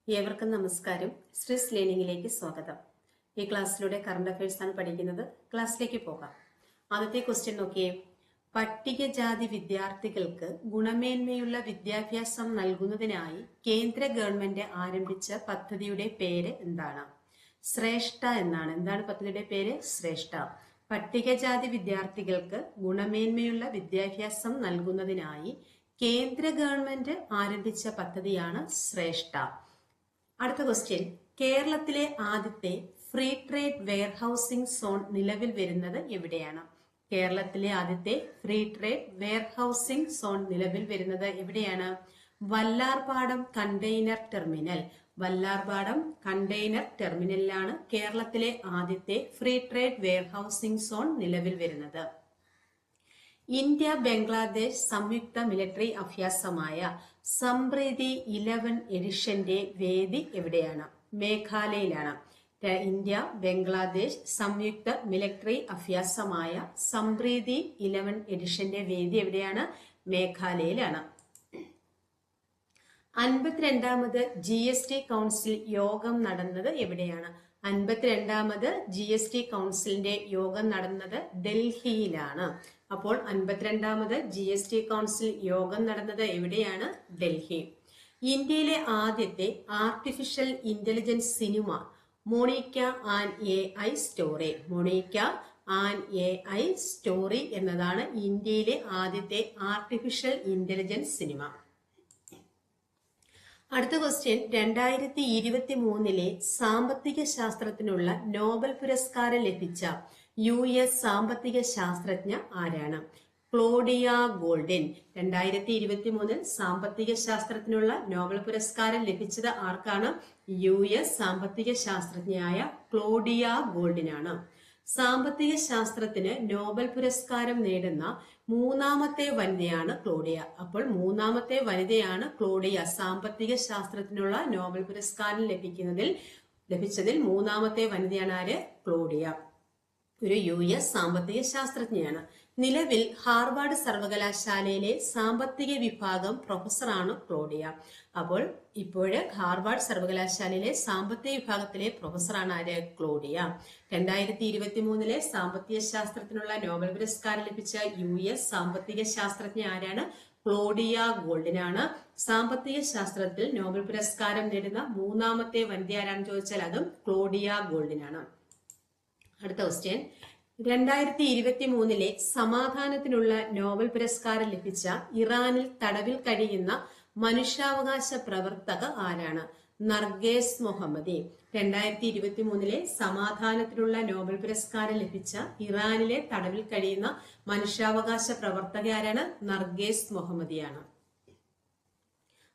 ഏവർക്കും നമസ്കാരം. സ്ട്രെസ് ലേണിംഗിലേക്ക് സ്വാഗതം. ഈ ക്ലാസ്സിലൂടെ കറണ്ട് അഫയേഴ്സ് ആണ് പഠിക്കുന്നത്. ക്ലാസ്സിലേക്ക് പോകാം. ആദ്യത്തെ ക്വസ്റ്റ്യൻ നോക്കിയേ. പട്ടികജാതി വിദ്യാർത്ഥികൾക്ക് ഗുണമേന്മയുള്ള വിദ്യാഭ്യാസം നൽകുന്നതിനായി കേന്ദ്ര ഗവൺമെന്റ് ആരംഭിച്ച പദ്ധതിയുടെ പേര് എന്താണ്? ശ്രേഷ്ഠ എന്നാണ്. എന്താണ് പദ്ധതിയുടെ പേര്? ശ്രേഷ്ഠ. പട്ടികജാതി വിദ്യാർത്ഥികൾക്ക് ഗുണമേന്മയുള്ള വിദ്യാഭ്യാസം നൽകുന്നതിനായി കേന്ദ്ര ഗവൺമെന്റ് ആരംഭിച്ച പദ്ധതിയാണ് ശ്രേഷ്ഠ. അടുത്ത ക്വസ്റ്റ്യൻ. കേരളത്തിലെ ആദ്യത്തെ ഫ്രീ ട്രേഡ് വെയർഹൌസിംഗ് സോൺ നിലവിൽ വരുന്നത് എവിടെയാണ്? കേരളത്തിലെ ആദ്യത്തെ ഫ്രീ ട്രേഡ് വെയർഹൌസിംഗ് സോൺ നിലവിൽ വരുന്നത് എവിടെയാണ്? Vallarpadam container terminal. Vallarpadam container ടെർമിനലിലാണ് കേരളത്തിലെ ആദ്യത്തെ ഫ്രീ ട്രേഡ് വെയർഹൌസിംഗ് സോൺ നിലവിൽ വരുന്നത്. ഇന്ത്യ ബംഗ്ലാദേശ് സംയുക്ത മിലിറ്ററി അഭ്യാസമായ സംപ്രീതി 11 എഡിഷന്റെ വേദി എവിടെയാണ്? മേഘാലയയിലാണ്. ഇന്ത്യ ബംഗ്ലാദേശ് സംയുക്ത മിലിറ്ററി അഭ്യാസമായ സംപ്രീതി 11 എഡിഷന്റെ വേദി എവിടെയാണ്? മേഘാലയയിലാണ്. 52ാമത് GST കൗൺസിൽ യോഗം നടന്നത് എവിടെയാണ്? 52ാമത് GST കൗൺസിലിന്റെ യോഗം നടന്നത് ഡൽഹിയിലാണ്. അപ്പോൾ 52ാമത് GST കൗൺസിൽ യോഗം നടന്നത് എവിടെയാണ്? ഡൽഹി. ഇന്ത്യയിലെ ആദ്യത്തെ artificial intelligence cinema Monica and AI story. Monica and AI story എന്നതാണ് ഇന്ത്യയിലെ ആദ്യത്തെ ആർട്ടിഫിഷ്യൽ ഇന്റലിജൻസ് സിനിമ. അടുത്ത ക്വസ്റ്റ്യൻ. 2023 സാമ്പത്തിക ശാസ്ത്രത്തിനുള്ള നോബൽ പുരസ്കാരം ലഭിച്ച US സാമ്പത്തിക ശാസ്ത്രജ്ഞ ആരാണ്? Claudia Goldin. 2023 സാമ്പത്തിക ശാസ്ത്രത്തിനുള്ള നോബൽ പുരസ്കാരം ലഭിച്ചത് ആർക്കാണ്? US സാമ്പത്തിക ശാസ്ത്രജ്ഞയായ ക്ലോഡിയ ഗോൾഡിനാണ്. സാമ്പത്തിക ശാസ്ത്രത്തിന് നോബൽ പുരസ്കാരം നേടുന്ന മൂന്നാമത്തെ വനിതയാണ് ക്ലോഡിയ. അപ്പോൾ മൂന്നാമത്തെ വനിതയാണ് ക്ലോഡിയ. സാമ്പത്തിക ശാസ്ത്രത്തിനുള്ള നോബൽ പുരസ്കാരം ലഭിച്ചതിൽ മൂന്നാമത്തെ വനിതയാണ് ആര്? ക്ലോഡിയ. ഒരു US സാമ്പത്തിക ശാസ്ത്രജ്ഞയാണ്. നിലവിൽ ഹാർവാർഡ് സർവകലാശാലയിലെ സാമ്പത്തിക വിഭാഗം പ്രൊഫസറാണ് ക്ലോഡിയ. അപ്പോൾ ഇപ്പോഴ് ഹാർവാർഡ് സർവകലാശാലയിലെ സാമ്പത്തിക വിഭാഗത്തിലെ പ്രൊഫസറാണ് ആര്? ക്ലോഡിയ. 2023 സാമ്പത്തിക ശാസ്ത്രത്തിനുള്ള നോബൽ പുരസ്കാരം ലഭിച്ച US സാമ്പത്തിക ശാസ്ത്രജ്ഞ ആരാണ്? ക്ലോഡിയ ഗോൾഡിനാണ്. സാമ്പത്തിക ശാസ്ത്രത്തിൽ നോബൽ പുരസ്കാരം നേടുന്ന മൂന്നാമത്തെ വനിത ആരാണെന്ന് ചോദിച്ചാൽ അതും ക്ലോഡിയ ഗോൾഡിനാണ്. അടുത്ത ക്വസ്റ്റ്യൻ. 2023 സമാധാനത്തിനുള്ള നോബൽ പുരസ്കാരം ലഭിച്ച ഇറാനിൽ തടവിൽ കഴിയുന്ന മനുഷ്യാവകാശ പ്രവർത്തക ആരാണ്? നർഗേസ് മുഹമ്മദി. 2023 സമാധാനത്തിനുള്ള നോബൽ പുരസ്കാരം ലഭിച്ച ഇറാനിലെ തടവിൽ കഴിയുന്ന മനുഷ്യാവകാശ പ്രവർത്തക ആരാണ്? നർഗേസ് മുഹമ്മദിയാണ്.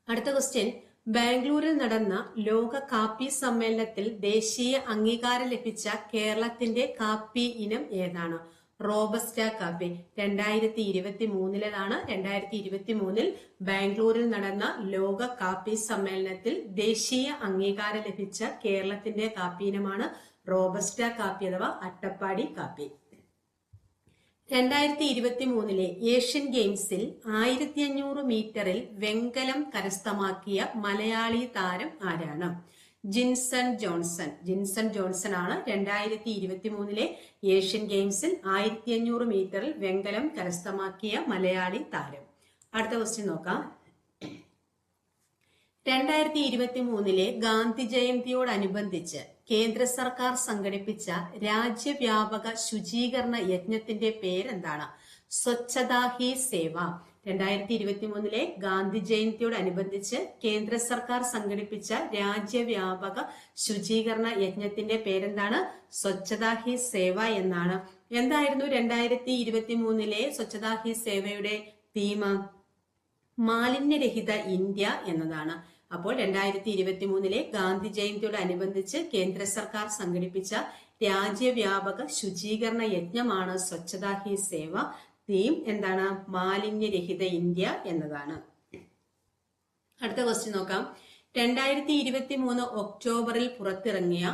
അടുത്ത ക്വസ്റ്റ്യൻ. ബാംഗ്ലൂരിൽ നടന്ന ലോക കാപ്പി സമ്മേളനത്തിൽ ദേശീയ അംഗീകാരം ലഭിച്ച കേരളത്തിന്റെ കാപ്പി ഇനം ഏതാണ്? റോബസ്റ്റ കാപ്പി. 2023 2023 ബാംഗ്ലൂരിൽ നടന്ന ലോക കാപ്പി സമ്മേളനത്തിൽ ദേശീയ അംഗീകാരം ലഭിച്ച കേരളത്തിന്റെ കാപ്പി ഇനമാണ് റോബസ്റ്റ കാപ്പി അഥവാ അട്ടപ്പാടി കാപ്പി. 2023 ഏഷ്യൻ ഗെയിംസിൽ 1500 മീറ്ററിൽ വെങ്കലം കരസ്ഥമാക്കിയ മലയാളി താരം ആരാണ്? ജിൻസൺ ജോൺസൺ. ജിൻസൺ ജോൺസൺ ആണ് 2023 ഏഷ്യൻ ഗെയിംസിൽ 1500 മീറ്ററിൽ വെങ്കലം കരസ്ഥമാക്കിയ മലയാളി താരം. അടുത്ത ക്വസ്റ്റ്യൻ നോക്കാം. 2023 ഗാന്ധി ജയന്തിയോടനുബന്ധിച്ച് കേന്ദ്ര സർക്കാർ സംഘടിപ്പിച്ച രാജ്യവ്യാപക ശുചീകരണ യജ്ഞത്തിന്റെ പേരെന്താണ്? സ്വച്ഛതാ ഹി സേവ. 2023 ഗാന്ധി ജയന്തിയോടനുബന്ധിച്ച് കേന്ദ്ര സർക്കാർ സംഘടിപ്പിച്ച രാജ്യവ്യാപക ശുചീകരണ യജ്ഞത്തിന്റെ പേരെന്താണ്? സ്വച്ഛതാ ഹി സേവ എന്നാണ്. എന്തായിരുന്നു 2023 സ്വച്ഛതാ ഹി സേവയുടെ തീം? മാലിന്യരഹിത ഇന്ത്യ എന്നതാണ്. അപ്പോൾ 2023 ഗാന്ധി ജയന്തിയോടനുബന്ധിച്ച് കേന്ദ്ര സർക്കാർ സംഘടിപ്പിച്ച രാജ്യവ്യാപക ശുചീകരണ യജ്ഞമാണ് സ്വച്ഛതാ ഹി സേവ. തീം എന്താണ്? മാലിന്യരഹിത ഇന്ത്യ എന്നതാണ്. അടുത്ത ക്വസ്റ്റ്യൻ നോക്കാം. 2023 ഒക്ടോബറിൽ പുറത്തിറങ്ങിയ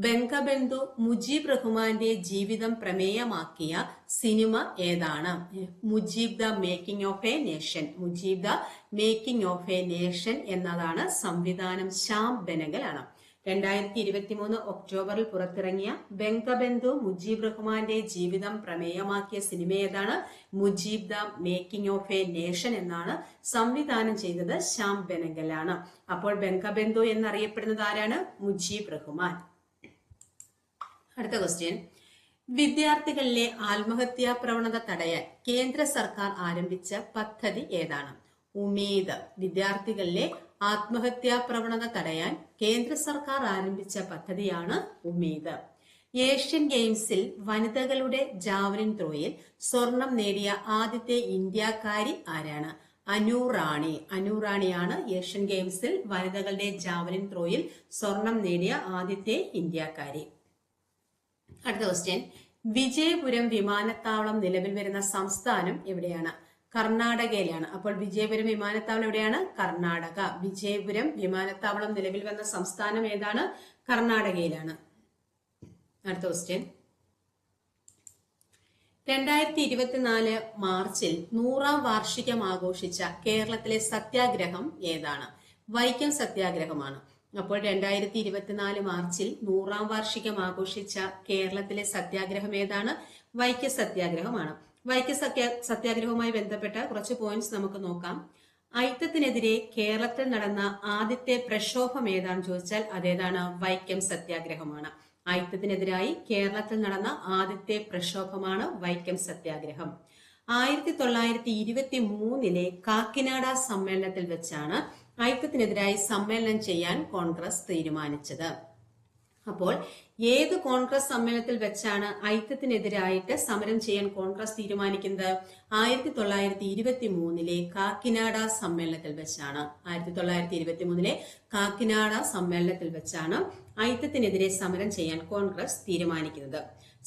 ബംഗബന്ധു മുജീബ് റഹ്മാന്റെ ജീവിതം പ്രമേയമാക്കിയ സിനിമ ഏതാണ്? Mujeeb the making of A nation. Mujeeb the making of A nation എന്നതാണ്. സംവിധാനം ശ്യാം ബെനഗൽ ആണ്. 2023 ഒക്ടോബറിൽ പുറത്തിറങ്ങിയ ബംഗബന്ധു മുജീബ് റഹ്മാന്റെ ജീവിതം പ്രമേയമാക്കിയ സിനിമ ഏതാണ്? Mujeeb the making of A nation എന്നാണ്. സംവിധാനം ചെയ്തത് ശ്യാം ബെനഗൽ ആണ്. അപ്പോൾ ബംഗബന്ധു എന്നറിയപ്പെടുന്നത് ആരാണ്? മുജീബ് റഹ്മാൻ. അടുത്ത ക്വസ്റ്റ്യൻ, വിദ്യാർത്ഥികളിലെ ആത്മഹത്യാ പ്രവണത തടയാൻ കേന്ദ്ര സർക്കാർ ആരംഭിച്ച പദ്ധതി ഏതാണ്? ഉമീദ്. വിദ്യാർത്ഥികളിലെ ആത്മഹത്യാ പ്രവണത തടയാൻ കേന്ദ്ര സർക്കാർ ആരംഭിച്ച പദ്ധതിയാണ് ഉമീദ്. ഏഷ്യൻ ഗെയിംസിൽ വനിതകളുടെ ജാവലിൻ ത്രോയിൽ സ്വർണം നേടിയ ആദ്യത്തെ ഇന്ത്യക്കാരി ആരാണ്? അനു റാണി. അനു റാണിയാണ് ഏഷ്യൻ ഗെയിംസിൽ വനിതകളുടെ ജാവലിൻ ത്രോയിൽ സ്വർണം നേടിയ ആദ്യത്തെ ഇന്ത്യക്കാരി. അടുത്ത ക്വസ്റ്റ്യൻ, വിജയപുരം വിമാനത്താവളം നിലവിൽ വരുന്ന സംസ്ഥാനം എവിടെയാണ്? കർണാടകയിലാണ്. അപ്പോൾ വിജയപുരം വിമാനത്താവളം എവിടെയാണ്? കർണാടക. വിജയപുരം വിമാനത്താവളം നിലവിൽ വന്ന സംസ്ഥാനം ഏതാണ്? കർണാടകയിലാണ്. അടുത്ത ക്വസ്റ്റ്യൻ, 2024 മാർച്ചിൽ 100ാം വാർഷികം ആഘോഷിച്ച കേരളത്തിലെ സത്യാഗ്രഹം ഏതാണ്? വൈക്കം സത്യാഗ്രഹമാണ്. അപ്പോൾ 2024 മാർച്ചിൽ 100ാം വാർഷികം ആഘോഷിച്ച കേരളത്തിലെ സത്യാഗ്രഹം ഏതാണ്? വൈക്കം സത്യാഗ്രഹമാണ്. വൈക്കം സത്യാഗ്രഹവുമായി ബന്ധപ്പെട്ട കുറച്ച് പോയിന്റ്സ് നമുക്ക് നോക്കാം. അയിത്തത്തിനെതിരെ കേരളത്തിൽ നടന്ന ആദ്യത്തെ പ്രക്ഷോഭം ഏതാണെന്ന് ചോദിച്ചാൽ അതേതാണ്? വൈക്കം സത്യാഗ്രഹമാണ്. അയിത്തത്തിനെതിരായി കേരളത്തിൽ നടന്ന ആദ്യത്തെ പ്രക്ഷോഭമാണ് വൈക്കം സത്യാഗ്രഹം. 1923 കാക്കിനാട സമ്മേളനത്തിൽ വെച്ചാണ് അയിത്തത്തിനെതിരായി സമ്മേളനം ചെയ്യാൻ കോൺഗ്രസ് തീരുമാനിച്ചത്. അപ്പോൾ ഏത് കോൺഗ്രസ് സമ്മേളനത്തിൽ വെച്ചാണ് അയിത്തത്തിനെതിരായിട്ട് സമരം ചെയ്യാൻ കോൺഗ്രസ് തീരുമാനിക്കുന്നത്? 1923 കാക്കിനാട സമ്മേളനത്തിൽ വെച്ചാണ്. 1923 കാക്കിനാട സമ്മേളനത്തിൽ വെച്ചാണ് അയിത്തത്തിനെതിരെ സമരം ചെയ്യാൻ കോൺഗ്രസ് തീരുമാനിക്കുന്നത്.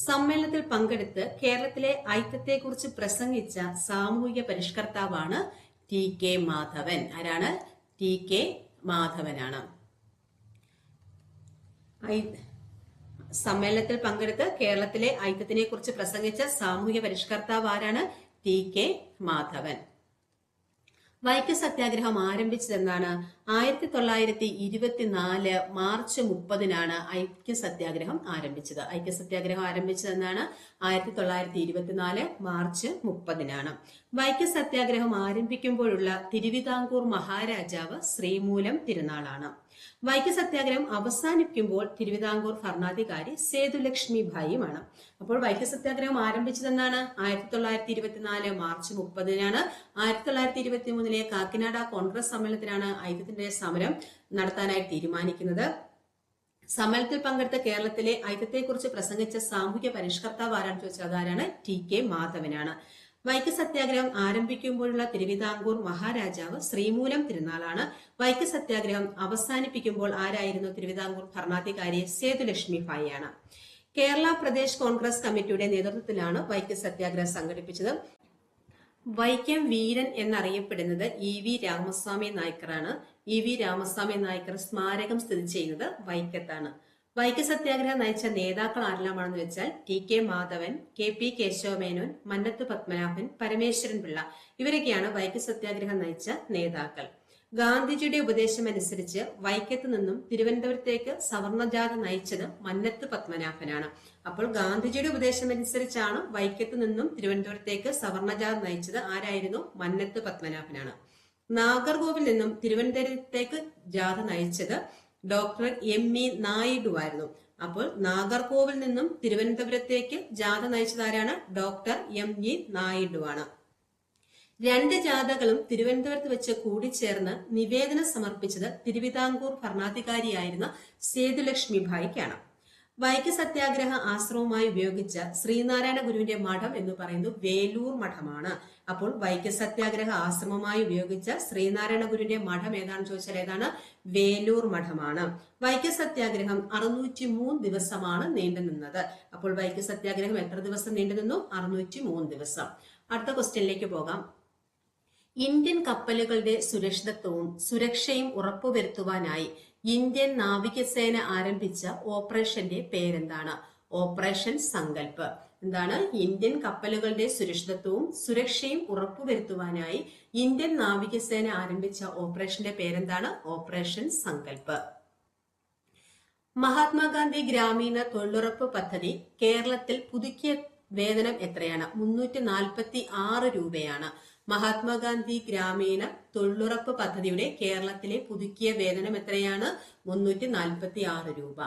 സമ്മേളനത്തിൽ പങ്കെടുത്ത് കേരളത്തിലെ അയിത്തത്തെക്കുറിച്ച് പ്രസംഗിച്ച സാമൂഹിക പരിഷ്കർത്താവാണ് TK മാധവൻ. ആരാണ്? TK മാധവനാണ്. സമ്മേളനത്തിൽ പങ്കെടുത്ത് കേരളത്തിലെ ഐക്യത്തിനെ കുറിച്ച് പ്രസംഗിച്ച സാമൂഹിക പരിഷ്കർത്താവ് ആരാണ്? TK മാധവൻ. വൈക്കം സത്യാഗ്രഹം ആരംഭിച്ചതെന്നാണ്? 1924 മാർച്ച് 30-നാണ് ഐക്യ സത്യാഗ്രഹം ആരംഭിച്ചത്. ഐക്യ സത്യാഗ്രഹം ആരംഭിച്ചതെന്നാണ്? 1924 മാർച്ച് 30-നാണ്. വൈക്കം സത്യാഗ്രഹം ആരംഭിക്കുമ്പോഴുള്ള തിരുവിതാംകൂർ മഹാരാജാവ് ശ്രീമൂലം തിരുനാളാണ്. വൈക്കം സത്യാഗ്രഹം അവസാനിപ്പിക്കുമ്പോൾ തിരുവിതാംകൂർ ഭരണാധികാരി സേതുലക്ഷ്മി ഭായിയുമാണ്. അപ്പോൾ വൈക്കം സത്യാഗ്രഹം ആരംഭിച്ചതെന്നാണ്? 1924 മാർച്ച് 30-നാണ്. 1923 കാക്കിനാട കോൺഗ്രസ് സമ്മേളനത്തിലാണ് ഐക്യത്തിന്റെ സമരം നടത്താനായി തീരുമാനിക്കുന്നത്. സമ്മേളനത്തിൽ പങ്കെടുത്ത കേരളത്തിലെ ഐക്യത്തെക്കുറിച്ച് പ്രസംഗിച്ച സാമൂഹ്യ പരിഷ്കർത്താവ് ആരാണെന്ന് ചോദിച്ചാൽ അതാരാണ്? TK മാധവനാണ്. വൈക്കം സത്യാഗ്രഹം ആരംഭിക്കുമ്പോഴുള്ള തിരുവിതാംകൂർ മഹാരാജാവ് ശ്രീമൂലം തിരുനാളാണ്. വൈക്കം സത്യാഗ്രഹം അവസാനിപ്പിക്കുമ്പോൾ ആരായിരുന്നു തിരുവിതാംകൂർ ഭരണാധികാരി? സേതുലക്ഷ്മി ഭായിയാണ്. കേരള പ്രദേശ് കോൺഗ്രസ് കമ്മിറ്റിയുടെ നേതൃത്വത്തിലാണ് വൈക്കം സത്യാഗ്രഹം സംഘടിപ്പിച്ചത്. വൈക്കം വീരൻ എന്നറിയപ്പെടുന്നത് EV രാമസ്വാമി നായ്ക്കറാണ്. EV രാമസ്വാമി നായ്ക്കർ സ്മാരകം സ്ഥിതി ചെയ്യുന്നത് വൈക്കത്താണ്. വൈക്കം സത്യാഗ്രഹം നയിച്ച നേതാക്കൾ ആരെല്ലാമാണെന്ന് വെച്ചാൽ TK മാധവൻ, KP കേശവമേനോൻ, മന്നത്ത് പത്മനാഭൻ, പരമേശ്വരൻ പിള്ള ഇവരൊക്കെയാണ് വൈക്കം സത്യാഗ്രഹം നയിച്ച നേതാക്കൾ. ഗാന്ധിജിയുടെ ഉപദേശം അനുസരിച്ച് വൈക്കത്ത് നിന്നും തിരുവനന്തപുരത്തേക്ക് സവർണജാഥ നയിച്ചത് മന്നത്ത് പത്മനാഭനാണ്. അപ്പോൾ ഗാന്ധിജിയുടെ ഉപദേശം അനുസരിച്ചാണ് വൈക്കത്ത് നിന്നും തിരുവനന്തപുരത്തേക്ക് സവർണജാഥ നയിച്ചത്. ആരായിരുന്നു? മന്നത്ത് പത്മനാഭനാണ്. നാഗർകോവിൽ നിന്നും തിരുവനന്തപുരത്തേക്ക് ജാഥ നയിച്ചത് ഡോക്ടർ ME നായിഡു ആയിരുന്നു. അപ്പോൾ നാഗർകോവിൽ നിന്നും തിരുവനന്തപുരത്തേക്ക് ജാഥ നയിച്ചത് ആരാണ്? ഡോക്ടർ ME നായിഡു ആണ്. രണ്ട് ജാഥകളും തിരുവനന്തപുരത്ത് വെച്ച് കൂടിച്ചേർന്ന് നിവേദനം സമർപ്പിച്ചത് തിരുവിതാംകൂർ ഭരണാധികാരിയായിരുന്ന സേതുലക്ഷ്മി ഭായിക്കാണ്. വൈക്കം സത്യാഗ്രഹ ആശ്രമവുമായി ഉപയോഗിച്ച ശ്രീനാരായണ ഗുരുവിന്റെ മഠം എന്ന് പറയുന്നത് വേലൂർ മഠമാണ്. അപ്പോൾ വൈക്കം സത്യാഗ്രഹ ആശ്രമമായി ഉപയോഗിച്ച ശ്രീനാരായണ ഗുരുവിന്റെ മഠം ഏതാണെന്ന് ചോദിച്ചാൽ ഏതാണ്? വേലൂർ മഠമാണ്. വൈക്കം സത്യാഗ്രഹം 603 ദിവസമാണ് നീണ്ടുനിന്നത്. അപ്പോൾ വൈക്കം സത്യാഗ്രഹം എത്ര ദിവസം നീണ്ടുനിന്നു? 603 ദിവസം. അടുത്ത ക്വസ്റ്റ്യനിലേക്ക് പോകാം. ഇന്ത്യൻ കപ്പലുകളുടെ സുരക്ഷിതത്വവും സുരക്ഷയും ഉറപ്പുവരുത്തുവാനായി ഇന്ത്യൻ നാവികസേന ആരംഭിച്ച ഓപ്പറേഷന്റെ പേരെന്താണ്? ഓപ്പറേഷൻ സങ്കൽപ്. എന്താണ്? ഇന്ത്യൻ കപ്പലുകളുടെ സുരക്ഷിതത്വവും സുരക്ഷയും ഉറപ്പുവരുത്തുവാനായി ഇന്ത്യൻ നാവികസേന ആരംഭിച്ച ഓപ്പറേഷന്റെ പേരെന്താണ്? ഓപ്പറേഷൻ സങ്കൽപ്. മഹാത്മാഗാന്ധി ഗ്രാമീണ തൊഴിലുറപ്പ് പദ്ധതി കേരളത്തിൽ പുതുക്കിയ വേതനം എത്രയാണ്? 346 രൂപയാണ്. മഹാത്മാഗാന്ധി ഗ്രാമീണ തൊഴിലുറപ്പ് പദ്ധതിയുടെ കേരളത്തിലെ പുതുക്കിയ വേതനം എത്രയാണ്? 346 രൂപ.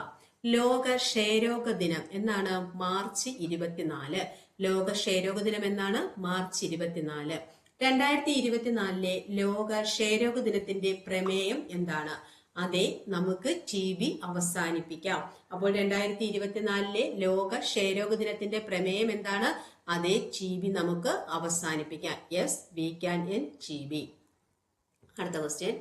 ലോക ക്ഷയരോഗ ദിനം എന്നാണ്? മാർച്ച് 24. ലോക ക്ഷയരോഗ ദിനം എന്നാണ്? മാർച്ച് 24. 2024 ലോക ക്ഷയരോഗ ദിനത്തിന്റെ പ്രമേയം എന്താണ്? അതെ, നമുക്ക് TB അവസാനിപ്പിക്കാം. അപ്പോൾ 2024 ലോക ക്ഷയരോഗ ദിനത്തിന്റെ പ്രമേയം എന്താണ്? അതെ, TB നമുക്ക് അവസാനിപ്പിക്കാം. Yes, we can end TB. അടുത്ത ക്വസ്റ്റ്യൻ.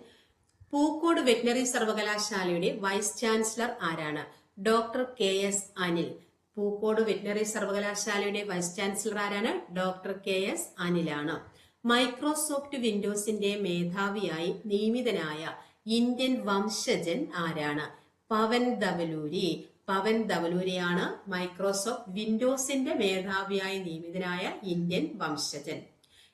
പൂക്കോട് വെറ്റിനറി സർവകലാശാലയുടെ വൈസ് ചാൻസലർ ആരാണ്? Doctor KS Anil. Pookode veterinary സർവകലാശാലയുടെ വൈസ് ചാൻസലർ ആരാണ്? Doctor KS അനിലാണ്. മൈക്രോസോഫ്റ്റ് വിൻഡോസിന്റെ മേധാവിയായി നിയമിതനായ ഇന്ത്യൻ വംശജൻ ആരാണ്? പവൻ ധവലൂരി. പവൻ ധവലൂരിയാണ് മൈക്രോസോഫ്റ്റ് വിൻഡോസിന്റെ മേധാവിയായി നിയമിതനായ ഇന്ത്യൻ വംശജൻ.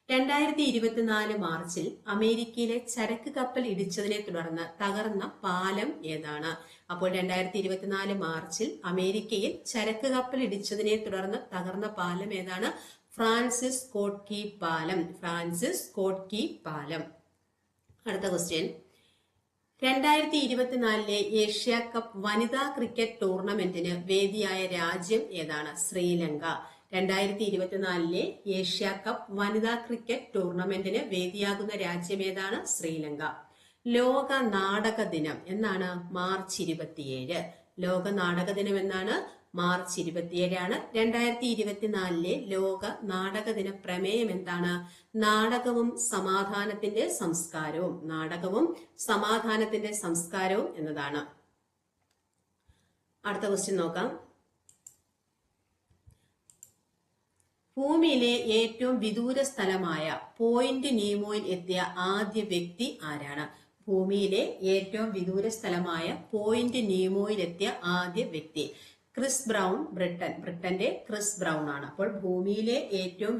2024 മാർച്ചിൽ അമേരിക്കയിലെ ചരക്ക് കപ്പൽ ഇടിച്ചതിനെ തുടർന്ന് തകർന്ന പാലം ഏതാണ്? അപ്പോൾ 2024 മാർച്ചിൽ അമേരിക്കയിൽ ചരക്ക് കപ്പൽ ഇടിച്ചതിനെ തുടർന്ന് തകർന്ന പാലം ഏതാണ്? ഫ്രാൻസിസ് സ്കോട്ട് കീ പാലം. ഫ്രാൻസിസ് സ്കോട്ട് കീ പാലം. അടുത്ത ക്വസ്റ്റ്യൻ. 2024 ഏഷ്യ കപ്പ് വനിതാ ക്രിക്കറ്റ് ടൂർണമെന്റിന് വേദിയായ രാജ്യം ഏതാണ്? ശ്രീലങ്ക. 2024 ഏഷ്യ കപ്പ് വനിതാ ക്രിക്കറ്റ് ടൂർണമെന്റിന് വേദിയാകുന്ന രാജ്യം ഏതാണ്? ശ്രീലങ്ക. ലോക നാടക ദിനം എന്നാണ്? മാർച്ച് 27. ലോക നാടക ദിനം എന്നാണ്? മാർച്ച് 27 2024 ലോക നാടക ദിന പ്രമേയം എന്താണ്? നാടകവും സമാധാനത്തിന്റെ സംസ്കാരവും. നാടകവും സമാധാനത്തിന്റെ സംസ്കാരവും എന്നതാണ്. അടുത്ത ക്വസ്റ്റ്യൻ നോക്കാം. ഭൂമിയിലെ ഏറ്റവും വിദൂര സ്ഥലമായ പോയിന്റ് നീമോയിൽ എത്തിയ ആദ്യ വ്യക്തി ആരാണ്? ഭൂമിയിലെ ഏറ്റവും വിദൂര സ്ഥലമായ പോയിന്റ് നീമോയിൽ എത്തിയ ആദ്യ വ്യക്തി ക്രിസ് ബ്രൗൺ. ബ്രിട്ടന്റെ ക്രിസ് ബ്രൗൺ ആണ്. അപ്പോൾ ഭൂമിയിലെ ഏറ്റവും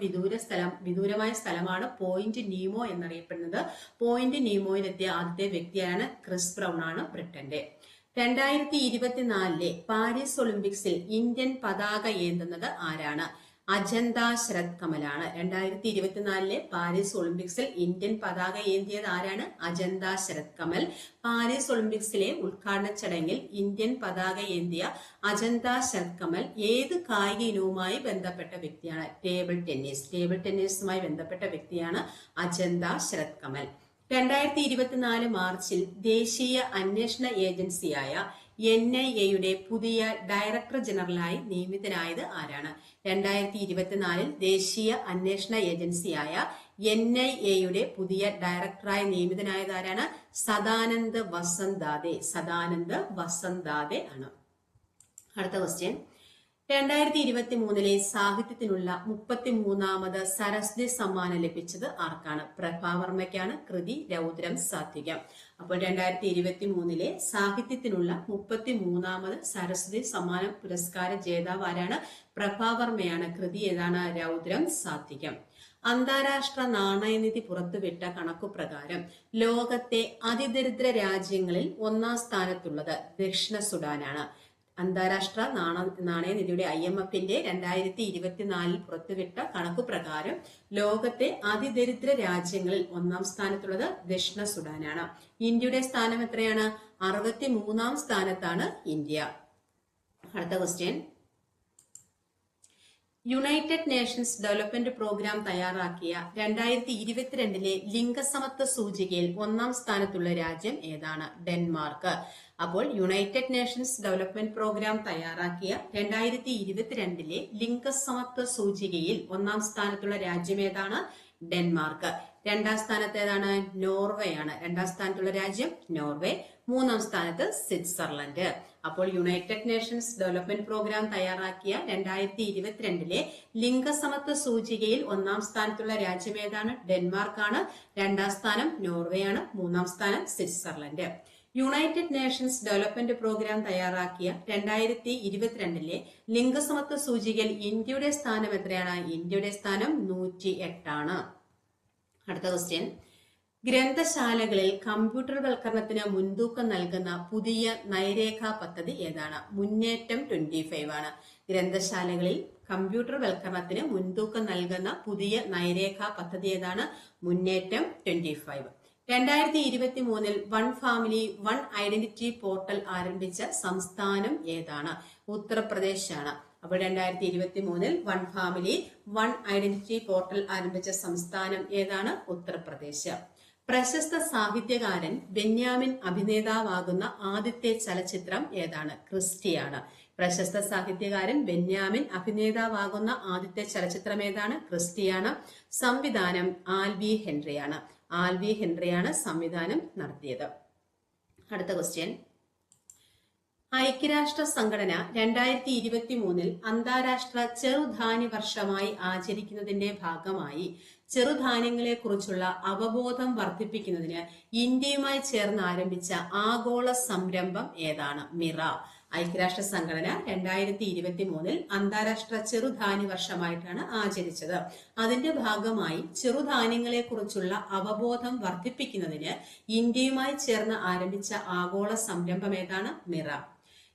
വിദൂരമായ സ്ഥലമാണ് പോയിന്റ് നീമോ എന്നറിയപ്പെടുന്നത്. പോയിന്റ് നീമോയിൽ എത്തിയ ആദ്യത്തെ വ്യക്തിയാണ് ക്രിസ് ബ്രൗൺ ആണ്, ബ്രിട്ടന്റെ. 2024 പാരീസ് ഒളിമ്പിക്സിൽ ഇന്ത്യൻ പതാക ഏന്തുന്നത് ആരാണ്? അജന്ത ശരത് കമലാണ്. 2024 പാരീസ് ഒളിമ്പിക്സിൽ ഇന്ത്യൻ പതാക ഏന്തിയത് ആരാണ്? അജന്ത ശരത് കമൽ. പാരീസ് ഒളിമ്പിക്സിലെ ഉദ്ഘാടന ചടങ്ങിൽ ഇന്ത്യൻ പതാക ഏന്തിയ അജന്ത ശരത് കമൽ ഏത് കായിക ഇനവുമായി ബന്ധപ്പെട്ട വ്യക്തിയാണ്? Table tennis. ടേബിൾ ടെന്നീസുമായി ബന്ധപ്പെട്ട വ്യക്തിയാണ് അജന്ത ശരത് കമൽ. 2024 മാർച്ചിൽ ദേശീയ അന്വേഷണ ഏജൻസിയായ NIA പുതിയ ഡയറക്ടർ ജനറലായി നിയമിതനായത് ആരാണ്? 2024 ദേശീയ അന്വേഷണ ഏജൻസിയായ NIA പുതിയ ഡയറക്ടറായി നിയമിതനായത് ആരാണ്? സദാനന്ദ് വസന്താദെ. സദാനന്ദ് വസന്താദെ ആണ്. അടുത്ത ക്വസ്റ്റ്യൻ. 2023 സാഹിത്യത്തിനുള്ള 33ാമത് സരസ്വതി സമ്മാനം ലഭിച്ചത് ആർക്കാണ്? പ്രഭാവർമ്മയ്ക്കാണ്. കൃതി രൗദ്രം സാത്വികം. അപ്പോൾ 2023 സാഹിത്യത്തിനുള്ള 33ാമത് സരസ്വതി സമ്മാനം പുരസ്കാര ജേതാവ് ആരാണ്? പ്രഭാവർമ്മയാണ്. കൃതി ഏതാണ്? രൗദ്രം സാത്വികം. അന്താരാഷ്ട്ര നാണയനിധി പുറത്തുവിട്ട കണക്കുപ്രകാരം ലോകത്തെ അതിദരിദ്ര രാജ്യങ്ങളിൽ 1ാം സ്ഥാനത്തുള്ളത് ദക്ഷിണ സുഡാനാണ്. അന്താരാഷ്ട്ര നാണയനിധിയുടെ IMFന്റെ 2024 പുറത്തുവിട്ട കണക്കുപ്രകാരം ലോകത്തെ അതിദരിദ്ര രാജ്യങ്ങളിൽ 1ാം സ്ഥാനത്തുള്ളത് ദക്ഷിണ സുഡാനാണ്. ഇന്ത്യയുടെ സ്ഥാനം എത്രയാണ്? 63ാം സ്ഥാനത്താണ് ഇന്ത്യ. അടുത്ത question. United nations development programme തയ്യാറാക്കിയ 2022 ലിംഗസമത്വ സൂചികയിൽ 1ാം സ്ഥാനത്തുള്ള രാജ്യം ഏതാണ്? ഡെൻമാർക്ക്. അപ്പോൾ യുണൈറ്റഡ് നേഷൻസ് ഡെവലപ്മെന്റ് പ്രോഗ്രാം തയ്യാറാക്കിയ 2022 ലിംഗസമത്വ സൂചികയിൽ 1ാം സ്ഥാനത്തുള്ള രാജ്യം ഏതാണ്? ഡെൻമാർക്ക്. 2ാം സ്ഥാനത്ത് ഏതാണ്? നോർവേ ആണ്. 2ാം സ്ഥാനത്തുള്ള രാജ്യം നോർവേ. 3ാം സ്ഥാനത്ത് സ്വിറ്റ്സർലൻഡ്. അപ്പോൾ യുണൈറ്റഡ് നേഷൻസ് ഡെവലപ്മെന്റ് പ്രോഗ്രാം തയ്യാറാക്കിയ 2022 ലിംഗസമത്വ സൂചികയിൽ 1ാം സ്ഥാനത്തുള്ള രാജ്യം ഏതാണ്? ഡെൻമാർക്കാണ്. 2ാം സ്ഥാനം നോർവേ ആണ്. 3ാം സ്ഥാനം Switzerland. United nations development programme തയ്യാറാക്കിയ 2022 ലിംഗസമത്വ സൂചികയിൽ ഇന്ത്യയുടെ സ്ഥാനം എത്രയാണ്? ഇന്ത്യയുടെ സ്ഥാനം 108 അടുത്ത ക്വസ്റ്റ്യൻ, ഗ്രന്ഥശാലകളിൽ കമ്പ്യൂട്ടർവൽക്കരണത്തിന് മുൻതൂക്കം നൽകുന്ന പുതിയ നയരേഖാ പദ്ധതി ഏതാണ്? മുന്നേറ്റം 25 ആണ്. ഗ്രന്ഥശാലകളിൽ കമ്പ്യൂട്ടർവൽക്കരണത്തിന് മുൻതൂക്കം നൽകുന്ന പുതിയ നയരേഖാ പദ്ധതി ഏതാണ്? മുന്നേറ്റം 25. 2023 one family one identity portal ആരംഭിച്ച സംസ്ഥാനം ഏതാണ്? ഉത്തർപ്രദേശ് ആണ്. അപ്പോൾ 2023 one family one identity portal ആരംഭിച്ച സംസ്ഥാനം ഏതാണ്? ഉത്തർപ്രദേശ്. പ്രശസ്ത സാഹിത്യകാരൻ ബെന്യാമിൻ അഭിനേതാവാകുന്ന ആദ്യത്തെ ചലച്ചിത്രം ഏതാണ്? ക്രിസ്റ്റിയാണ്. പ്രശസ്ത സാഹിത്യകാരൻ ബെന്യാമിൻ അഭിനേതാവാകുന്ന ആദ്യത്തെ ചലച്ചിത്രം ഏതാണ്? ക്രിസ്റ്റിയാണ്. സംവിധാനം ആൽവി ഹെൻറിയാണ്. ആൽവി ഹെൻറിയാണ് സംവിധാനം നടത്തിയത്. അടുത്ത ക്വസ്റ്റ്യൻ, ഐക്യരാഷ്ട്ര സംഘടന 2023 അന്താരാഷ്ട്ര ചെറുധാന്യ വർഷമായി ആചരിക്കുന്നതിന്റെ ഭാഗമായി ചെറുധാന്യങ്ങളെ കുറിച്ചുള്ള അവബോധം വർദ്ധിപ്പിക്കുന്നതിന് ഇന്ത്യയുമായി ചേർന്ന് ആരംഭിച്ച ആഗോള സംരംഭം ഏതാണ്? മിറ. ഐക്യരാഷ്ട്ര സംഘടന 2023 അന്താരാഷ്ട്ര ചെറുധാന്യ വർഷമായിട്ടാണ് ആചരിച്ചത്. അതിന്റെ ഭാഗമായി ചെറുധാന്യങ്ങളെ കുറിച്ചുള്ള അവബോധം വർദ്ധിപ്പിക്കുന്നതിന് ഇന്ത്യയുമായി ചേർന്ന് ആരംഭിച്ച ആഗോള സംരംഭം ഏതാണ്? മിറ.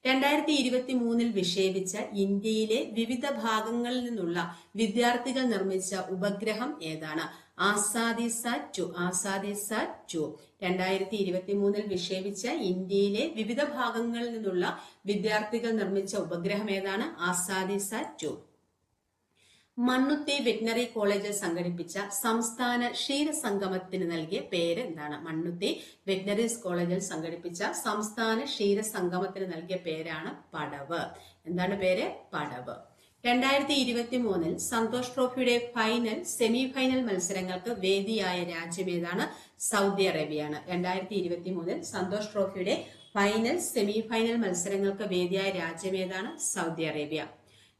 2023 വിക്ഷേപിച്ച ഇന്ത്യയിലെ വിവിധ ഭാഗങ്ങളിൽ നിന്നുള്ള വിദ്യാർത്ഥികൾ നിർമ്മിച്ച ഉപഗ്രഹം ഏതാണ്? ആസാദിസാറ്റ് 2. ആസാദിസാറ്റ് 2 2023 വിക്ഷേപിച്ച ഇന്ത്യയിലെ വിവിധ ഭാഗങ്ങളിൽ നിന്നുള്ള വിദ്യാർത്ഥികൾ നിർമ്മിച്ച ഉപഗ്രഹം ഏതാണ്? ആസാദിസാറ്റ് 2. മണ്ണുത്തി വെറ്റിനറി കോളേജിൽ സംഘടിപ്പിച്ച സംസ്ഥാന ക്ഷീരസംഗമത്തിന് നൽകിയ പേര് എന്താണ്? മണ്ണുത്തി വെറ്റിനറി കോളേജിൽ സംഘടിപ്പിച്ച സംസ്ഥാന ക്ഷീരസംഗമത്തിന് നൽകിയ പേരാണ് പടവ്. എന്താണ് പേര്? പടവ്. 2023 സന്തോഷ് ട്രോഫിയുടെ ഫൈനൽ സെമി ഫൈനൽ മത്സരങ്ങൾക്ക് വേദിയായ രാജ്യം ഏതാണ്? സൗദി അറേബ്യയാണ്. 2023 സന്തോഷ് ട്രോഫിയുടെ ഫൈനൽ സെമി ഫൈനൽ മത്സരങ്ങൾക്ക് വേദിയായ രാജ്യം ഏതാണ്? Saudi Arabia.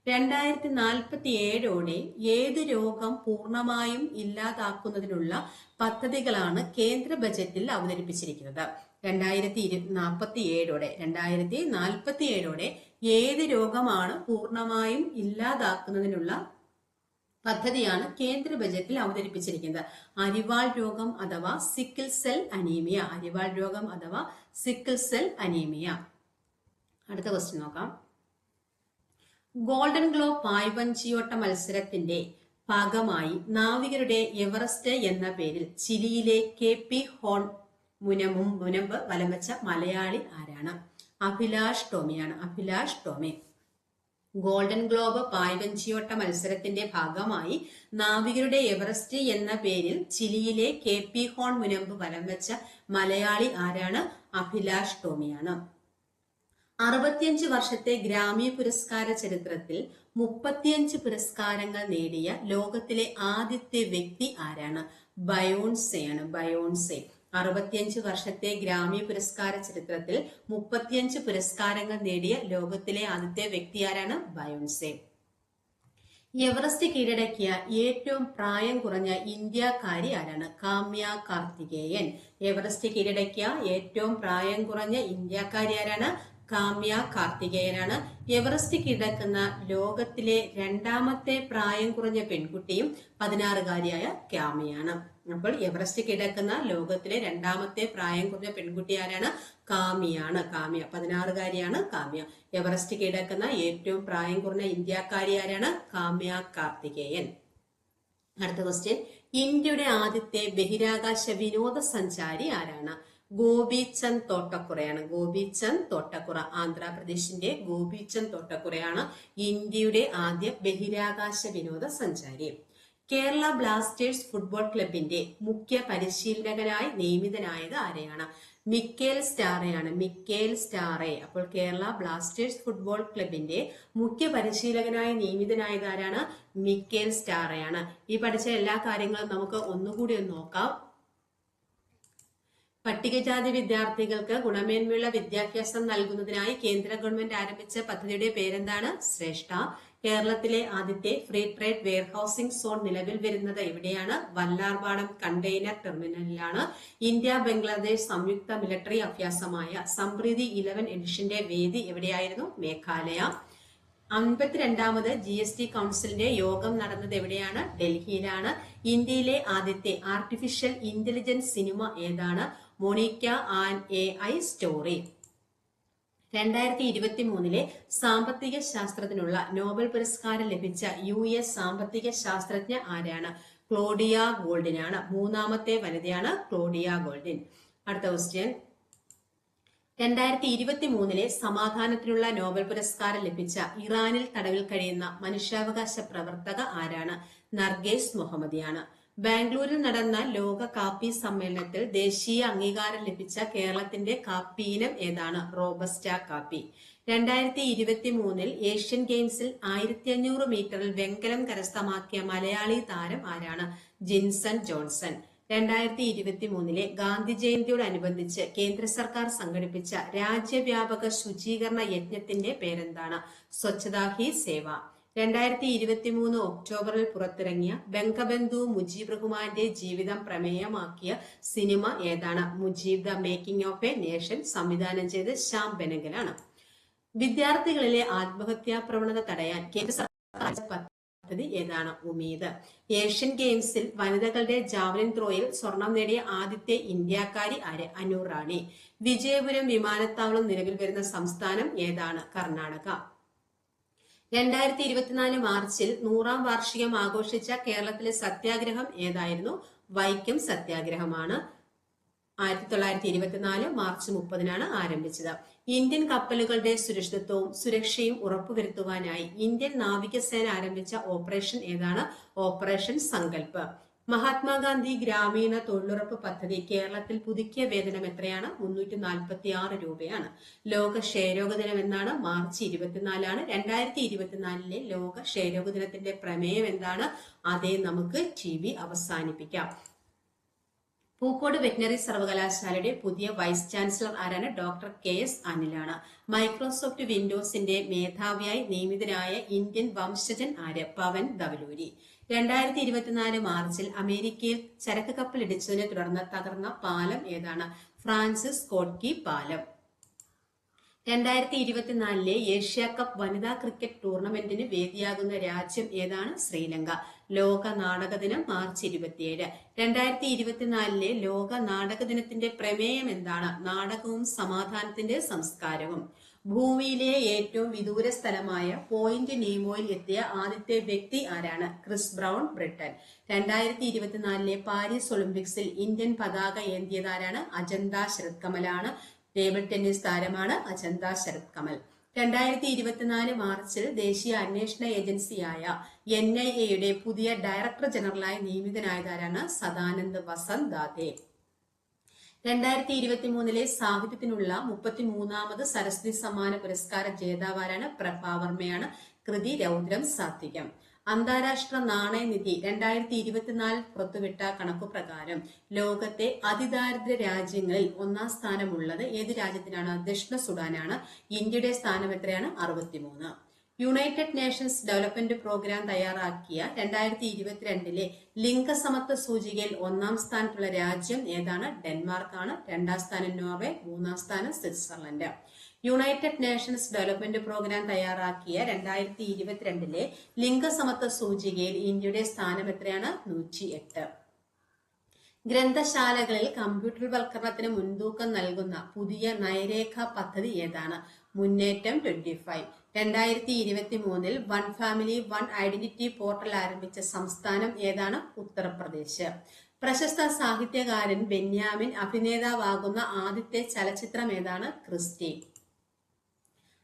2047 ഏത് രോഗം പൂർണ്ണമായും ഇല്ലാതാക്കുന്നതിനുള്ള പദ്ധതികളാണ് കേന്ദ്ര ബജറ്റിൽ അവതരിപ്പിച്ചിരിക്കുന്നത്? 2047 ഏത് രോഗമാണ് പൂർണ്ണമായും ഇല്ലാതാക്കുന്നതിനുള്ള പദ്ധതിയാണ് കേന്ദ്ര ബജറ്റിൽ അവതരിപ്പിച്ചിരിക്കുന്നത്? അരിവാൾ രോഗം അഥവാ സിക്കിൾ സെൽ അനീമിയ. അരിവാൾ രോഗം അഥവാ സിക്കിൾ സെൽ അനീമിയ. അടുത്ത ക്വസ്റ്റ്യൻ നോക്കാം. ഗോൾഡൻ ഗ്ലോബ് പായ്വഞ്ചിയോട്ട മത്സരത്തിന്റെ ഭാഗമായി നാവികരുടെ എവറസ്റ്റ് എന്ന പേരിൽ ചിലിയിലെ KP ഹോൺ മുനമ്പ് വലംവച്ച മലയാളി ആരാണ്? അഭിലാഷ് ടോമിയാണ്. അഭിലാഷ് ടോമി. ഗോൾഡൻ ഗ്ലോബ് പായ്വഞ്ചിയോട്ട മത്സരത്തിന്റെ ഭാഗമായി നാവികരുടെ എവറസ്റ്റ് എന്ന പേരിൽ ചിലിയിലെ KP ഹോൺ മുനമ്പ് വലംവച്ച മലയാളി ആരാണ്? അഭിലാഷ് ടോമിയാണ്. 65 വർഷത്തെ ഗ്രാമി പുരസ്കാര ചരിത്രത്തിൽ 35 പുരസ്കാരങ്ങൾ നേടിയ ലോകത്തിലെ ആദ്യത്തെ വ്യക്തി ആരാണ്? ബയോൺസെയാണ്. ബയോൺസെ. 65 വർഷത്തെ ഗ്രാമി പുരസ്കാര ചരിത്രത്തിൽ 35 പുരസ്കാരങ്ങൾ നേടിയ ലോകത്തിലെ ആദ്യത്തെ വ്യക്തി ആരാണ്? ബയോൺസെ. എവറസ്റ്റ് കീഴടക്കിയ ഏറ്റവും പ്രായം കുറഞ്ഞ ഇന്ത്യക്കാരി ആരാണ്? കാമ്യ കാർത്തികേയൻ. എവറസ്റ്റ് കീഴടക്കിയ ഏറ്റവും പ്രായം കുറഞ്ഞ ഇന്ത്യക്കാരി ആരാണ്? കാമ്യ കാർത്തികേയനാണ്. എവറസ്റ്റ് കീഴടക്കുന്ന ലോകത്തിലെ രണ്ടാമത്തെ പ്രായം കുറഞ്ഞ പെൺകുട്ടിയും 16കാരിയായ കാമ്യയാണ്. അപ്പോൾ എവറസ്റ്റ് കീഴടക്കുന്ന ലോകത്തിലെ രണ്ടാമത്തെ പ്രായം കുറഞ്ഞ പെൺകുട്ടി ആരാണ്? കാമ്യയാണ്. കാമ്യ 16കാരിയാണ് കാമ്യ. എവറസ്റ്റ് കീഴടക്കുന്ന ഏറ്റവും പ്രായം കുറഞ്ഞ ഇന്ത്യക്കാരി ആരാണ്? കാമ്യ കാർത്തികേയൻ. അടുത്ത ക്വസ്റ്റ്യൻ, ഇന്ത്യയുടെ ആദ്യത്തെ ബഹിരാകാശ വിനോദസഞ്ചാരി ആരാണ്? ഗോപിചന്ദ് തോട്ടക്കുറയാണ്. ഗോപിചന്ദ് തോട്ടക്കുറ. ആന്ധ്രാപ്രദേശിന്റെ ഗോപിചന്ദ് തോട്ടക്കുറയാണ് ഇന്ത്യയുടെ ആദ്യ ബഹിരാകാശ വിനോദസഞ്ചാരി. കേരള ബ്ലാസ്റ്റേഴ്സ് ഫുട്ബോൾ ക്ലബിന്റെ മുഖ്യ പരിശീലകനായി നിയമിതനായത് ആരെയാണ്? മിക്കേൽ സ്റ്റാറെയാണ്. Mikael Stahre. അപ്പോൾ കേരള ബ്ലാസ്റ്റേഴ്സ് ഫുട്ബോൾ ക്ലബിന്റെ മുഖ്യ പരിശീലകനായി നിയമിതനായത് ആരാണ്? മിക്കേൽ സ്റ്റാറെയാണ്. ഈ പഠിച്ച എല്ലാ കാര്യങ്ങളും നമുക്ക് ഒന്നുകൂടി ഒന്ന് നോക്കാം. പട്ടികജാതി വിദ്യാർത്ഥികൾക്ക് ഗുണമേന്മയുള്ള വിദ്യാഭ്യാസം നൽകുന്നതിനായി കേന്ദ്ര ഗവൺമെന്റ് ആരംഭിച്ച പദ്ധതിയുടെ പേരെന്താണ്? ശ്രേഷ്ഠ. കേരളത്തിലെ ആദ്യത്തെ ഫ്രീ ട്രേഡ് വെയർഹൌസിംഗ് സോൺ നിലവിൽ വരുന്നത് എവിടെയാണ്? വല്ലാർപാടം കണ്ടെയ്നർ ടെർമിനലിലാണ്. ഇന്ത്യ ബംഗ്ലാദേശ് സംയുക്ത മിലിറ്ററി അഭ്യാസമായ സംപ്രീതി 11 എഡിഷന്റെ വേദി എവിടെയായിരുന്നു? മേഘാലയ. 52ാമത് GST കൗൺസിലിന്റെ യോഗം നടന്നത് എവിടെയാണ്? ഡൽഹിയിലാണ്. ഇന്ത്യയിലെ ആദ്യത്തെ ആർട്ടിഫിഷ്യൽ ഇന്റലിജൻസ് സിനിമ ഏതാണ്? Monica and AI story. 2023 സാമ്പത്തിക ശാസ്ത്രത്തിനുള്ള നോബൽ പുരസ്കാരം ലഭിച്ച US സാമ്പത്തിക ശാസ്ത്രജ്ഞ ആരാണ്? ക്ലോഡിയ ഗോൾഡിനാണ്. 3ാമത്തെ വനിതയാണ് ക്ലോഡിയ ഗോൾഡിൻ. അടുത്ത ക്വസ്റ്റ്യൻ, 2023 സമാധാനത്തിനുള്ള നോബൽ പുരസ്കാരം ലഭിച്ച ഇറാനിൽ തടവിൽ കഴിയുന്ന മനുഷ്യാവകാശ പ്രവർത്തക ആരാണ്? നർഗേസ് മുഹമ്മദിയാണ്. ബാംഗ്ലൂരിൽ നടന്ന ലോക കാപ്പി സമ്മേളനത്തിൽ ദേശീയ അംഗീകാരം ലഭിച്ച കേരളത്തിന്റെ കാപ്പിയിനം ഏതാണ്? റോബസ്റ്റ കാപ്പി. 2023 ഏഷ്യൻ ഗെയിംസിൽ 1500 മീറ്ററിൽ വെങ്കലം കരസ്ഥമാക്കിയ മലയാളി താരം ആരാണ്? ജിൻസൺ ജോൺസൺ. 2023 ഗാന്ധി ജയന്തിയോടനുബന്ധിച്ച് കേന്ദ്ര സർക്കാർ സംഘടിപ്പിച്ച രാജ്യവ്യാപക ശുചീകരണ യജ്ഞത്തിന്റെ പേരെന്താണ്? സ്വച്ഛതാ ഹി സേവ. 2023 ഒക്ടോബറിൽ പുറത്തിറങ്ങിയ ബംഗബന്ധു മുജീബ് റഹ്മാന്റെ ജീവിതം പ്രമേയമാക്കിയ സിനിമ ഏതാണ്? Mujeeb the making of A nation. സംവിധാനം ചെയ്ത് ശ്യാം ബെനഗലാണ്. വിദ്യാർത്ഥികളിലെ ആത്മഹത്യാ പ്രവണത തടയാൻ കേന്ദ്ര സർക്കാർ പദ്ധതി ഏതാണ്? ഉമീദ്. ഏഷ്യൻ ഗെയിംസിൽ വനിതകളുടെ ജാവലിൻ ത്രോയിൽ സ്വർണം നേടിയ ആദ്യത്തെ ഇന്ത്യക്കാരി ആര്? അനു റാണി. വിജയപുരം വിമാനത്താവളം നിലവിൽ വരുന്ന സംസ്ഥാനം ഏതാണ്? കർണാടക. 2024 മാർച്ചിൽ 100ാം വാർഷികം ആഘോഷിച്ച കേരളത്തിലെ സത്യാഗ്രഹം ഏതായിരുന്നു? വൈക്കം സത്യാഗ്രഹമാണ്. 1924 മാർച്ച് 30-നാണ് ആരംഭിച്ചത്. ഇന്ത്യൻ കപ്പലുകളുടെ സുരക്ഷിതത്വവും സുരക്ഷയും ഉറപ്പുവരുത്തുവാനായി ഇന്ത്യൻ നാവികസേന ആരംഭിച്ച ഓപ്പറേഷൻ ഏതാണ്? ഓപ്പറേഷൻ സങ്കൽപ്. മഹാത്മാഗാന്ധി ഗ്രാമീണ തൊഴിലുറപ്പ് പദ്ധതി കേരളത്തിൽ പുതുക്കിയ വേതനം എത്രയാണ്? 346 രൂപയാണ്. ലോക ക്ഷയരോഗ ദിനം എന്നാണ്? മാർച്ച് 24-ആണ്. 2024 ലോക ക്ഷയരോഗ ദിനത്തിന്റെ പ്രമേയം എന്താണ്? അതേ നമുക്ക് TB അവസാനിപ്പിക്കാം. പൂക്കോട് വെറ്റിനറി സർവകലാശാലയുടെ പുതിയ വൈസ് ചാൻസലർ ആരാണ്? Doctor KS അനിലാണ്. മൈക്രോസോഫ്റ്റ് വിൻഡോസിന്റെ മേധാവിയായി നിയമിതനായ ഇന്ത്യൻ വംശജൻ ആര്? പവൻ ധവലൂരി. 2024 മാർച്ചിൽ അമേരിക്കയിൽ ചരക്ക് കപ്പൽ ഇടിച്ചതിനെ തുടർന്ന് തകർന്ന പാലം ഏതാണ്? ഫ്രാൻസിസ് സ്കോട്ട് കീ പാലം. 2024 ഏഷ്യ കപ്പ് വനിതാ ക്രിക്കറ്റ് ടൂർണമെന്റിന് വേദിയാകുന്ന രാജ്യം ഏതാണ്? ശ്രീലങ്ക. ലോക നാടക ദിനം മാർച്ച് 27. 2024 ലോക നാടക ദിനത്തിന്റെ പ്രമേയം എന്താണ്? നാടകവും സമാധാനത്തിന്റെ സംസ്കാരവും. ഭൂമിയിലെ ഏറ്റവും വിദൂര സ്ഥലമായ പോയിന്റ് നീമോയിൽ എത്തിയ ആദ്യത്തെ വ്യക്തി ആരാണ്? Chris brown, Britain. 2024 പാരീസ് ഒളിമ്പിക്സിൽ ഇന്ത്യൻ പതാക ഏന്തിയതാരാണ്? അജന്ത ശരത് കമലാണ്. ടേബിൾ ടെന്നീസ് താരമാണ് അജന്ത ശരത് കമൽ. 2024 മാർച്ചിൽ ദേശീയ അന്വേഷണ ഏജൻസിയായ NIA പുതിയ ഡയറക്ടർ ജനറലായി നിയമിതനായതാരാണ്? സദാനന്ദ് വസന്ത് ദാതെ. 2023 സാഹിത്യത്തിനുള്ള 33ാമത് സരസ്വതി സമ്മാന പുരസ്കാര ജേതാവാരാണ്? പ്രഭാവർമ്മയാണ്. കൃതി രൗദ്രം സാത്വികം. അന്താരാഷ്ട്ര നാണയനിധി 2024 പുറത്തുവിട്ട കണക്കുപ്രകാരം ലോകത്തെ അതിദാരിദ്ര്യ രാജ്യങ്ങളിൽ 1ാം സ്ഥാനമുള്ളത് ഏത് രാജ്യത്തിനാണ്? ദക്ഷിണ സുഡാനാണ്. ഇന്ത്യയുടെ സ്ഥാനം എത്രയാണ്? 63. യുണൈറ്റഡ് നേഷൻസ് ഡെവലപ്മെന്റ് പ്രോഗ്രാം തയ്യാറാക്കിയ 2022 ലിംഗസമത്വ സൂചികയിൽ 1ാം സ്ഥാനത്തുള്ള രാജ്യം ഏതാണ്? ഡെൻമാർക്കാണ്. 2ാം സ്ഥാനം നോർവേ, 3ാം സ്ഥാനം Switzerland. United nations development programme തയ്യാറാക്കിയ 2022 ലിംഗസമത്വ സൂചികയിൽ ഇന്ത്യയുടെ സ്ഥാനം എത്രയാണ്? 108. ഗ്രന്ഥശാലകളിൽ കമ്പ്യൂട്ടർവൽക്കരണത്തിന് മുൻതൂക്കം നൽകുന്ന പുതിയ നയരേഖാ പദ്ധതി ഏതാണ്? മുന്നേറ്റം 25. 2023 one family one identity portal ആരംഭിച്ച സംസ്ഥാനം ഏതാണ്? ഉത്തർപ്രദേശ്. പ്രശസ്ത സാഹിത്യകാരൻ ബെന്യാമിൻ അഭിനേതാവാകുന്ന ആദ്യത്തെ ചലച്ചിത്രം ഏതാണ്? ക്രിസ്റ്റി.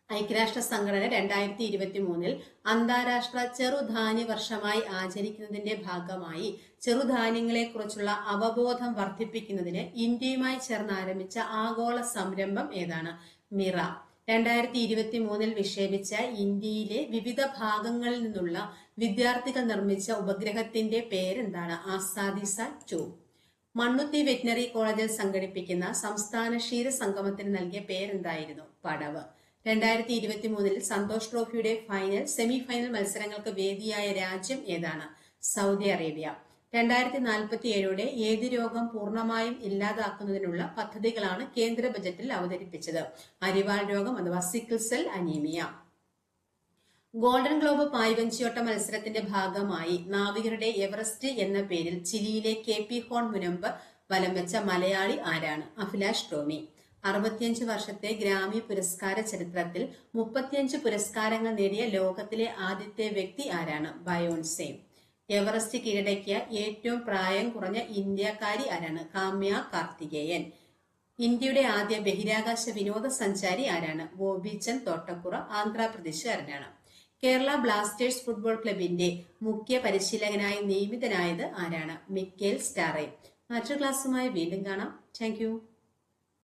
ഐക്യരാഷ്ട്ര സംഘടന 2023 അന്താരാഷ്ട്ര ചെറുധാന്യ വർഷമായി ആചരിക്കുന്നതിന്റെ ഭാഗമായി ചെറുധാന്യങ്ങളെ കുറിച്ചുള്ള അവബോധം വർദ്ധിപ്പിക്കുന്നതിന് ഇന്ത്യയുമായി ചേർന്ന് ആരംഭിച്ച ആഗോള സംരംഭം ഏതാണ്? മിറ. 2023 വിക്ഷേപിച്ച ഇന്ത്യയിലെ വിവിധ ഭാഗങ്ങളിൽ നിന്നുള്ള വിദ്യാർത്ഥികൾ നിർമ്മിച്ച ഉപഗ്രഹത്തിന്റെ പേരെന്താണ്? ആസാദിസ 2. മണ്ണുത്തി വെറ്റിനറി കോളേജിൽ സംഘടിപ്പിക്കുന്ന സംസ്ഥാന ക്ഷീര സംഗമത്തിന് നൽകിയ പേരെന്തായിരുന്നു? പടവ്. 2023 സന്തോഷ് ട്രോഫിയുടെ ഫൈനൽ, സെമി ഫൈനൽ മത്സരങ്ങൾക്ക് വേദിയായ രാജ്യം ഏതാണ്? Saudi Arabia. 2047 ഏത് രോഗം പൂർണ്ണമായും ഇല്ലാതാക്കുന്നതിനുള്ള പദ്ധതികളാണ് കേന്ദ്ര ബജറ്റിൽ അവതരിപ്പിച്ചത്? അരിവാൾ രോഗം അഥവാ sickle cell anaemia. Golden globe പായ്വഞ്ചിയോട്ട മത്സരത്തിന്റെ ഭാഗമായി നാവികരുടെ എവറസ്റ്റ് എന്ന പേരിൽ ചിലിയിലെ KP ഹോൺ മുനമ്പ് വലം വെച്ച മലയാളി ആരാണ്? അഭിലാഷ് ടോമി. 65 വർഷത്തെ ഗ്രാമി പുരസ്കാര ചരിത്രത്തിൽ 35 പുരസ്കാരങ്ങൾ നേടിയ ലോകത്തിലെ ആദ്യത്തെ വ്യക്തി ആരാണ്? ബയോൺസെ. എവറസ്റ്റ് കീഴടക്കിയ ഏറ്റവും പ്രായം കുറഞ്ഞ ഇന്ത്യക്കാരി ആരാണ്? കാമ്യ കാർത്തികേയൻ. ഇന്ത്യയുടെ ആദ്യ ബഹിരാകാശ വിനോദസഞ്ചാരി ആരാണ്? ഗോപിചന്ദ് തോട്ടക്കുറ, ആന്ധ്രാപ്രദേശുകാരനാണ്. കേരള ബ്ലാസ്റ്റേഴ്സ് ഫുട്ബോൾ ക്ലബിന്റെ മുഖ്യ പരിശീലകനായി നിയമിതനായത് ആരാണ്? Mikkel Stahre. മറ്റൊരു ക്ലാസ്സുമായി വീണ്ടും കാണാം. താങ്ക്